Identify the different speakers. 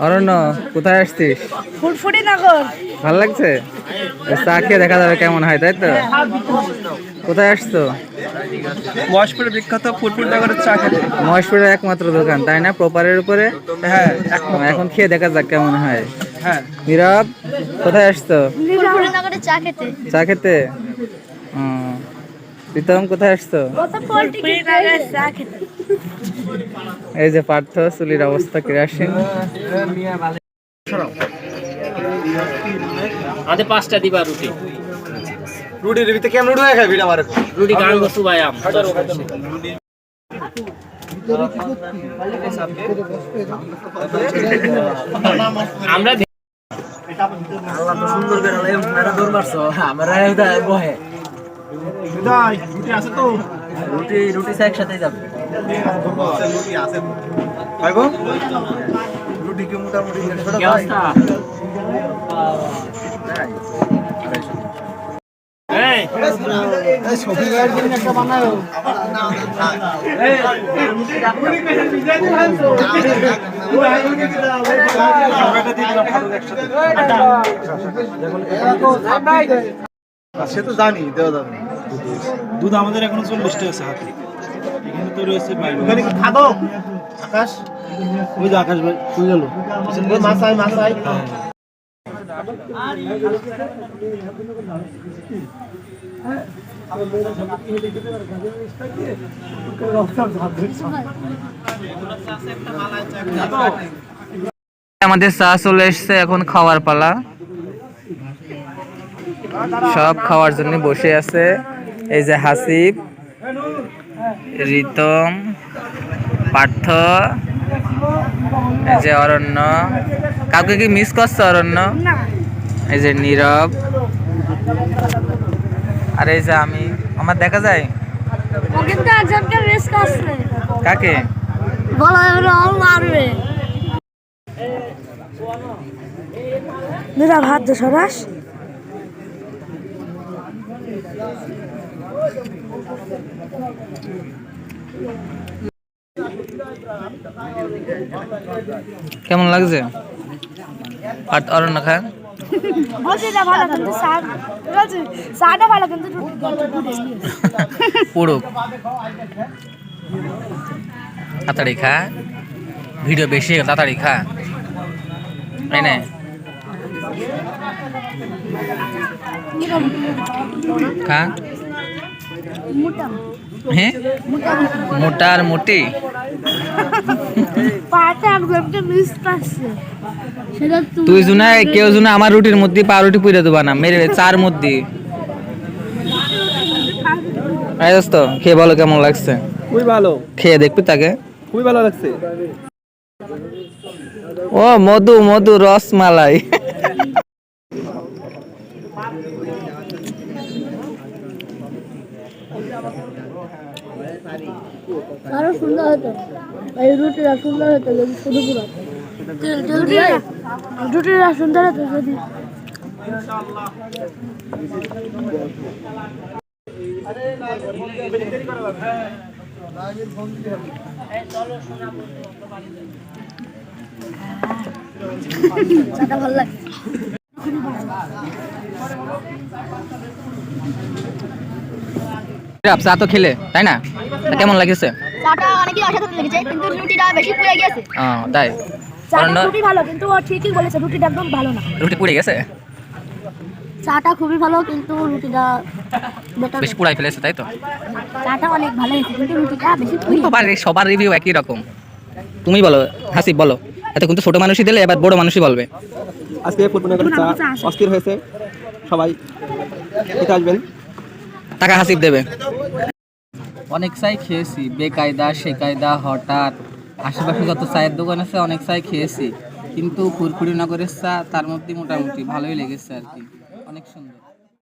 Speaker 1: অরণ্য, কোথায় আসছিস?
Speaker 2: ফুটফুটি নগর।
Speaker 1: ভালো লাগছে? চা খেয়ে দেখা যাবে কেমন হয়, তাই তো? কোথায় আসছো?
Speaker 3: মহেশপুরের বিখ্যাত ফুটফুট নগরের চা খেতে।
Speaker 1: মহেশপুরের একমাত্র দোকান, তাই না? প্রপারের উপরে।
Speaker 3: হ্যাঁ,
Speaker 1: এখন খেয়ে দেখা যাক কেমন হয়।
Speaker 3: হ্যাঁ।
Speaker 1: নীরব, কোথায় আসছো?
Speaker 2: ফুটফুটি নগরে চা খেতে।
Speaker 1: চা খেতে। প্রীতম, কোথায় আসছো?
Speaker 2: ফুটফুটি নগরে চা খেতে।
Speaker 1: এই যে পার্থ, চুলির অবস্থা কেরাসিন।
Speaker 4: আদে 5টা দিবা রুটি।
Speaker 3: রুটি রেবিতে কেমন রুটি খাই ভিড় আমার
Speaker 4: রুটি গান বসু ভাই আম আমরা
Speaker 3: আল্লাহ তো সুন্দর করে মেরা দৌড় মারছো আমরা বহে রুটি আছে তো রুটি একসাথে যাবে ভাই গো রুটি কি মোটামুটি
Speaker 4: কি অবস্থা? এই
Speaker 3: সফি গায়ের জন্য একটা বানায়ো সে তো জানি দেওয়া যাবে দুধ আমাদের এখনো 40টা আছে হাতে এখানে তো রয়েছে ওখানে কি খাদো আকাশ ওই যে আকাশ ভাই তুই গেল মাছাই
Speaker 1: আমাদের চা চলে এসছে, এখন খাওয়ার পালা। সব খাওয়ার জন্য বসে আছে। এই যে হাসিব, রিতম, পার্থ, এই যে অরণ্য। কাউকে কি মিস করছো অরণ্য? এই যে নীরব, আর এই যে আমি। আমার দেখা যায়
Speaker 2: ও কিন্তু একজনকে মিস করছে।
Speaker 1: কাকে?
Speaker 2: বলা যাবে না, মারবে। মেরা ভাত দে সরাস।
Speaker 1: কেমন লাগছে? আর অরণ্য খা।
Speaker 2: রুটিটা ভালো কিন্তু চাটা ভালো কিন্তু
Speaker 1: পুরুক তাড়াতাড়ি খা, ভিডিও বেশি তাড়াতাড়ি খা, তাই না? খা। হ্যাঁ, মোটা আর মোটি। তুই জুনা কেউ জুনা আমার রুটির মধ্যে পাউরুটি পুড়ে দেবা না, মেরে চার মধ্যে। খেয়ে বলো কেমন লাগছে?
Speaker 3: খুবই ভালো,
Speaker 1: খেয়ে দেখবি তাকে।
Speaker 3: খুবই ভালো লাগছে।
Speaker 1: ও মধু মধু রসমালাই।
Speaker 2: আরো সুন্দর হতো, এই রুটিটা সুন্দর হতো যদি শুধু পুরো রুটিটা সুন্দর হতো যদি। ভালো লাগে।
Speaker 1: চা তো খেলে, তাই না? কেমন লাগছে?
Speaker 2: চাটা অনেকই অসাধারণ লেগেছে, কিন্তু রুটিটা বেশি পুড়ে গেছে।
Speaker 1: তাই
Speaker 2: চাটা খুবই ভালো, কিন্তু ও ঠিকই বলেছে রুটিটা একদম ভালো না।
Speaker 1: রুটি পুড়ে গেছে?
Speaker 2: চাটা খুবই ভালো, কিন্তু রুটিটা
Speaker 1: বেশি পুড়াই ফেলেছে, তাই তো?
Speaker 2: চাটা অনেক ভালো হয়েছে, কিন্তু রুটিটা বেশি পুড়ে।
Speaker 1: সবার রিভিউ একই রকম। তুমি বলো, হাসিব বলো। এত কিন্তু ছোট মানুষই দিলে, এবার বড় মানুষই বলবে।
Speaker 3: আজকে ফুটবলের চা অস্থির হয়েছে, সবাই খেতে আসবেন।
Speaker 1: টাকা হাসিব দেবে। অনেক চাই খেয়েছি, বেকায়দা সেকায়দা, হঠাৎ আশেপাশে যত চায়ের দোকান আছে অনেক চাই খেয়েছি, কিন্তু ফুরফুরি নগরের চা তার মধ্যে মোটামুটি ভালোই লেগেছে আর কি, অনেক সুন্দর।